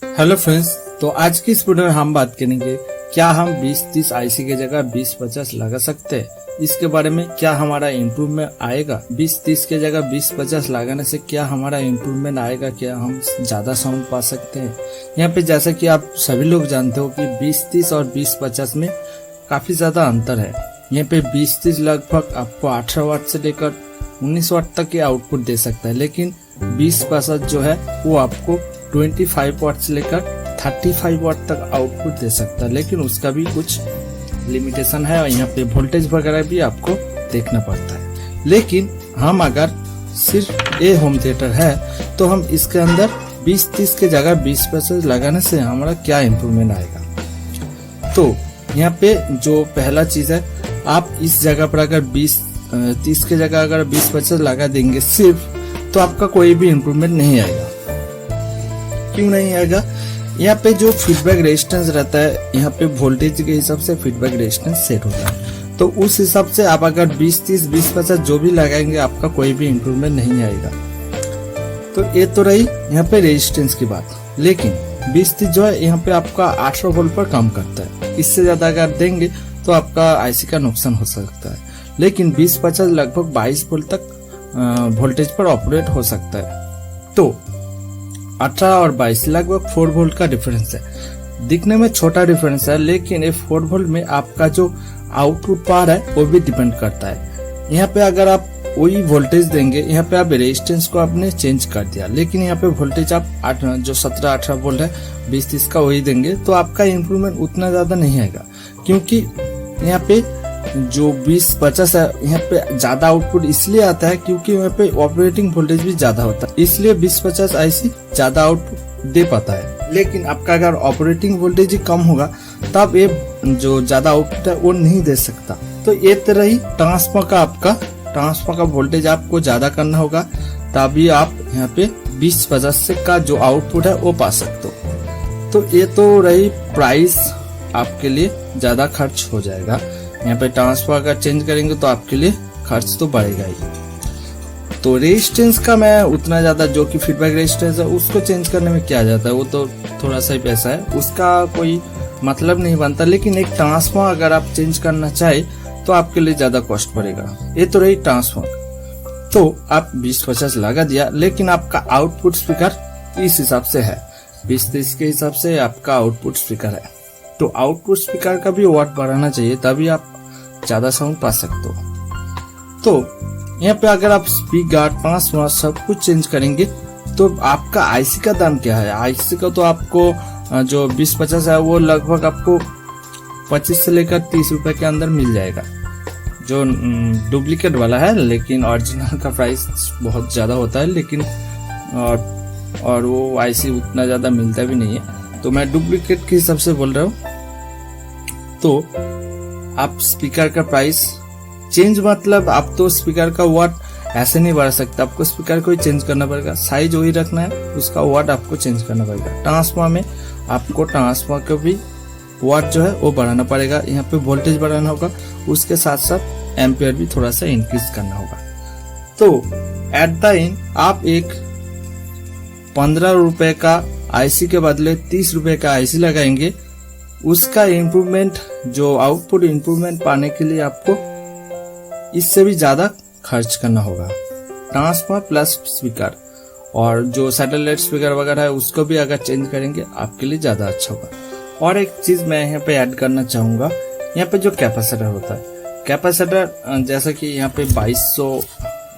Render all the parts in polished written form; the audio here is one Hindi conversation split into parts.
हेलो फ्रेंड्स, तो आज की इस वीडियो में हम बात करेंगे क्या हम 20-30 आईसी की जगह 20-50 लगा सकते हैं। इसके बारे में क्या हमारा इम्प्रूवमेंट आएगा, 20-30 की जगह 20-50 लगाने से क्या हमारा इम्प्रूवमेंट आएगा, क्या हम ज्यादा साउंड पा सकते हैं। यहाँ पे जैसा कि आप सभी लोग जानते हो कि 20-30 और 20-50 में काफी ज्यादा अंतर है। यहाँ पे 20-30 लगभग आपको 18 वाट से लेकर 19 वाट तक के आउटपुट दे सकता है, लेकिन 20-50 जो है वो आपको 25 वाट से लेकर 35 वाट तक आउटपुट दे सकता है, लेकिन उसका भी कुछ लिमिटेशन है और यहाँ पे वोल्टेज वगैरह भी आपको देखना पड़ता है। लेकिन हम अगर सिर्फ ये होम थिएटर है तो हम इसके अंदर 20-30 के जगह 20-50 लगाने से हमारा क्या इम्प्रूवमेंट आएगा। तो यहाँ पे जो पहला चीज है, आप इस जगह पर अगर 20-30 के जगह अगर 20-50 लगा देंगे सिर्फ, तो आपका कोई भी इम्प्रूवमेंट नहीं आएगा। क्यों नहीं आएगा? यहाँ पे जो फीडबैक रेजिस्टेंस रहता है, यहाँ पे वोल्टेज के हिसाब से फीडबैक रेजिस्टेंस सेट होता है, तो उस हिसाब से आप अगर 20-30 20-50 जो भी लगाएंगे आपका कोई भी इम्प्रूवमेंट नहीं आएगा। तो ये तो रही यहाँ पे रेजिस्टेंस की बात। लेकिन 20-30 जो है यहाँ पे आपका 18 वोल्ट पर काम करता है, इससे ज्यादा अगर देंगे तो आपका आईसी का नुकसान हो सकता है। लेकिन 20-50 लगभग 22 वोल्ट तक वोल्टेज पर ऑपरेट हो सकता है। तो 18 और 22 लगभग 4 वोल्ट का डिफरेंस है। दिखने में छोटा डिफरेंस है, लेकिन ये 4 वोल्ट में आपका जो आउटपुट पावर है वो भी डिपेंड करता है। यहाँ पे अगर आप वही वोल्टेज देंगे, यहाँ पे आप रेजिस्टेंस को आपने चेंज कर दिया, लेकिन यहाँ पे वोल्टेज आप जो 17-18 वोल्ट है 20-30 का वही देंगे, तो आपका इम्प्रूवमेंट उतना ज्यादा नहीं आएगा। क्योंकि यहाँ पे जो 20-50 है, यहाँ पे ज्यादा आउटपुट इसलिए आता है क्योंकि यहाँ पे ऑपरेटिंग वोल्टेज भी ज्यादा होता है, इसलिए 20-50 आईसी ज्यादा आउटपुट दे पाता है। लेकिन आपका अगर ऑपरेटिंग वोल्टेज ही कम होगा तब ये जो ज्यादा आउटपुट है वो नहीं दे सकता। तो ये तरह ही ट्रांसफर का वोल्टेज आपको ज्यादा करना होगा, तभी आप यहाँ पे 20-50 से का जो आउटपुट है वो पा सकते हो। तो ये तो रही प्राइस, आपके लिए ज्यादा खर्च हो जाएगा। यहाँ पे ट्रांसफर अगर चेंज करेंगे तो आपके लिए खर्च तो बढ़ेगा ही। तो रेजिस्टेंस का मैं उतना ज्यादा, जो कि फीडबैक रेजिस्टेंस है उसको चेंज करने में क्या जाता है, वो तो थोड़ा सा ही पैसा है, उसका कोई मतलब नहीं बनता। लेकिन एक ट्रांसफर अगर आप चेंज करना चाहे तो आपके लिए ज्यादा कॉस्ट पड़ेगा। ये तो रही ट्रांसफर। तो आप 20-50 लगा दिया, लेकिन आपका आउटपुट स्पीकर इस हिसाब से है, 20-30 के हिसाब से आपका आउटपुट स्पीकर है। तो आउटपुट स्पीकर का भी वाट बढ़ाना चाहिए, तभी आप ज्यादा साउंड पा सकते हो। तो यहाँ पे अगर आप स्पीकर, ट्रांसफर सब कुछ चेंज करेंगे तो आपका आईसी का दाम क्या है। आईसी का तो आपको जो 20-50 है वो लगभग आपको 25 से लेकर 30 रुपए के अंदर मिल जाएगा, जो डुप्लीकेट वाला है। लेकिन ओरिजिनल का प्राइस बहुत ज्यादा होता है, लेकिन और वो आईसी उतना ज्यादा मिलता भी नहीं है, तो मैं डुप्लीकेट के हिसाब से बोल रहा हूँ। तो आप स्पीकर का प्राइस चेंज, मतलब आप तो स्पीकर का वाट ऐसे नहीं बढ़ा सकते, आपको स्पीकर को ही चेंज करना पड़ेगा, साइज वही रखना है, उसका वाट आपको चेंज करना पड़ेगा। ट्रांसफर में आपको ट्रांसफर का भी वाट जो है वो बढ़ाना पड़ेगा, यहाँ पे वोल्टेज बढ़ाना होगा, उसके साथ साथ एम्पियर भी थोड़ा सा इंक्रीज करना होगा। तो एट द एंड आप एक 15 रुपए का आईसी के बदले 30 रुपए का आईसी लगाएंगे, उसका इम्प्रूवमेंट, जो आउटपुट इम्प्रूवमेंट पाने के लिए आपको इससे भी ज्यादा खर्च करना होगा। ट्रांसफर प्लस स्पीकर और जो सैटेलाइट स्पीकर वगैरह है उसको भी अगर चेंज करेंगे आपके लिए ज्यादा अच्छा होगा। और एक चीज मैं यहाँ पे ऐड करना चाहूंगा, यहाँ पे जो कैपेसिटर होता है, कैपेसिटर जैसा कि यहाँ पे 2200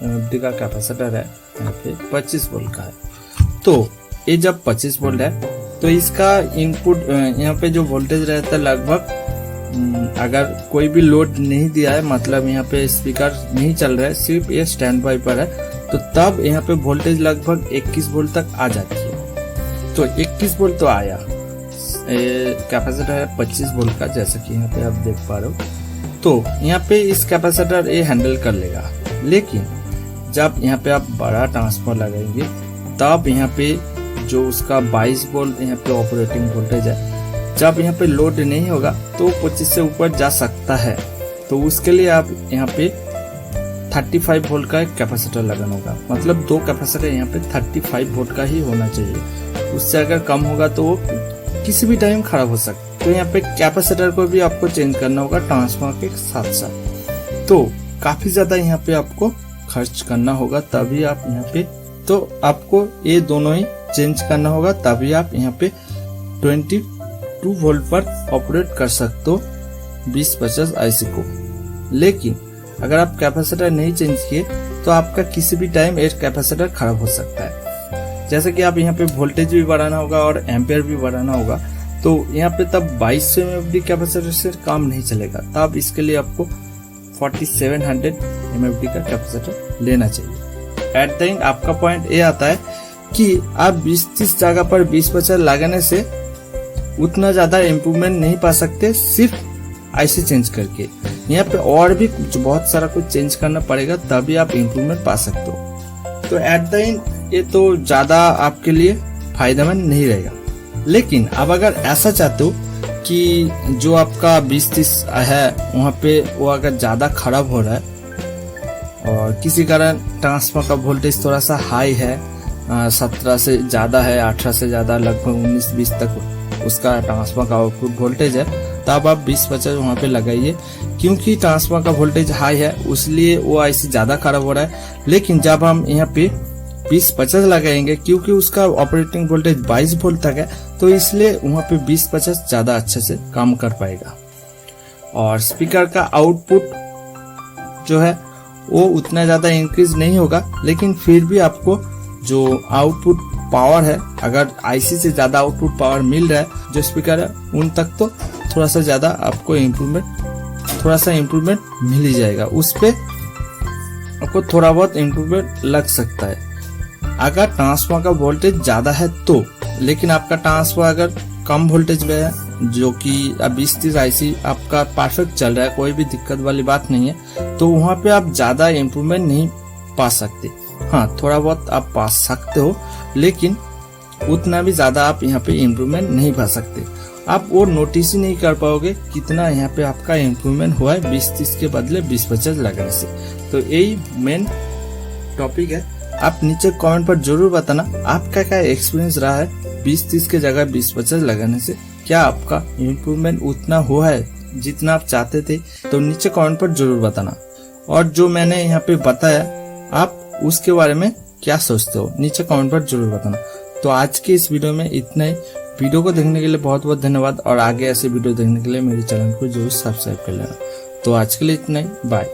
एमएमडी का कैपेसिटर है, यहाँ पे 25 वोल्ट का है। तो ये जब 25 वोल्ट है तो इसका इनपुट यहाँ पे जो वोल्टेज रहता है लगभग, अगर कोई भी लोड नहीं दिया है, मतलब यहाँ पे स्पीकर नहीं चल रहा है, सिर्फ ये स्टैंड बाई पर है, तो तब यहाँ पे वोल्टेज लगभग 21 वोल्ट तक आ जाती है। तो 21 वोल्ट तो आया, कैपेसिटर है 25 वोल्ट का, जैसा कि यहाँ पे आप देख पा रहे हो। तो यहाँ पे इस कैपेसिटर ये हैंडल कर लेगा। लेकिन जब यहाँ पे आप बड़ा ट्रांसफर लगाएंगे तब यहाँ पे जो उसका 22 वोल्ट यहाँ पे ऑपरेटिंग वोल्टेज है, जब यहाँ पे लोड नहीं होगा तो 25 से ऊपर जा सकता है। तो उसके लिए आप यहाँ पे 35 वोल्ट का एक कैपेसिटर लगाना होगा। मतलब 2 कैपेसिटर यहाँ पे 35 वोल्ट का ही होना चाहिए। उससे अगर कम होगा तो वो किसी भी टाइम खराब हो सकता है। तो यहाँ पे कैपेसिटर को भी आपको चेंज करना होगा ट्रांसफार्मर के साथ साथ। तो काफी ज्यादा यहाँ पे आपको खर्च करना होगा, तभी आप यहाँ पे तो आपको ये दोनों ही चेंज करना होगा, तभी आप यहाँ पे 22 वोल्ट पर ऑपरेट कर सकते हो 2050 आईसी को। लेकिन अगर आप कैपेसिटर नहीं चेंज किए तो आपका किसी भी टाइम एयर कैपेसिटर खराब हो सकता है। जैसे कि आप यहाँ पे वोल्टेज भी बढ़ाना होगा और एम्पियर भी बढ़ाना होगा, तो यहाँ पे तब 2200 mFD कैपेसिटर से काम नहीं चलेगा। तब इसके लिए आपको 4700 mFD का कैपेसिटर लेना चाहिए। एट द एंड आपका पॉइंट ये आता है कि आप 20-30 जगह पर 2050 लगाने से उतना ज्यादा इम्प्रूवमेंट नहीं पा सकते सिर्फ आईसी चेंज करके। यहाँ पे और भी बहुत सारा कुछ चेंज करना पड़ेगा, तभी आप इम्प्रूवमेंट पा सकते हो। तो एट द एंड ये तो ज्यादा आपके लिए फायदेमंद नहीं रहेगा। लेकिन अब अगर ऐसा चाहते हो कि जो आपका 20-30 है वहाँ पे वो अगर ज्यादा खराब हो रहा है और किसी कारण ट्रांसफार्मर का वोल्टेज थोड़ा सा हाई है, 17 से ज्यादा है, 18 से ज्यादा, लगभग 19-20 तक उसका ट्रांसफार्मर का आउटपुट वोल्टेज है, तब आप 2050 वहाँ पे लगाइए। क्योंकि ट्रांसफार्मर का वोल्टेज हाई है इसलिए वो आईसी ज्यादा खराब हो रहा है। लेकिन जब हम यहाँ पे 2050 लगाएंगे, क्योंकि उसका ऑपरेटिंग वोल्टेज 22 वोल्ट तक है, तो इसलिए वहाँ पे 2050 ज्यादा अच्छे से काम कर पाएगा। और स्पीकर का आउटपुट जो है वो उतना ज्यादा इंक्रीज नहीं होगा, लेकिन फिर भी आपको जो आउटपुट पावर है, अगर आईसी से ज्यादा आउटपुट पावर मिल रहा है जो स्पीकर है उन तक, तो थोड़ा सा ज्यादा आपको इम्प्रूवमेंट मिल ही जाएगा। उस पे आपको थोड़ा बहुत इम्प्रूवमेंट लग सकता है अगर ट्रांसफार्मर का वोल्टेज ज्यादा है तो। लेकिन आपका ट्रांसफार्मर अगर कम वोल्टेज में है, जो कि अब 20-30 आईसी आपका परफेक्ट चल रहा है, कोई भी दिक्कत वाली बात नहीं है, तो वहाँ पे आप ज्यादा इम्प्रूवमेंट नहीं पा सकते। हाँ, थोड़ा बहुत आप पा सकते हो, लेकिन उतना भी ज्यादा आप यहाँ पे इम्प्रूवमेंट नहीं पा सकते। आप वो नोटिस ही नहीं कर पाओगे कितना यहाँ पे आपका इम्प्रूवमेंट हुआ है 20-30 के बदले 2050 लगाने से। तो यही मेन टॉपिक है। आप नीचे कमेंट पर जरूर बताना आपका क्या एक्सपीरियंस रहा है 20-30 के जगह 2050 लगाने से। क्या आपका इम्प्रूवमेंट उतना हुआ है जितना आप चाहते थे? तो नीचे कमेंट पर जरूर बताना। और जो मैंने यहाँ पे बताया आप उसके बारे में क्या सोचते हो, नीचे कमेंट पर जरूर बताना। तो आज के इस वीडियो में इतना ही। वीडियो को देखने के लिए बहुत बहुत धन्यवाद, और आगे ऐसे वीडियो देखने के लिए मेरे चैनल को जरूर सब्सक्राइब कर लेना। तो आज के लिए इतना ही, बाय।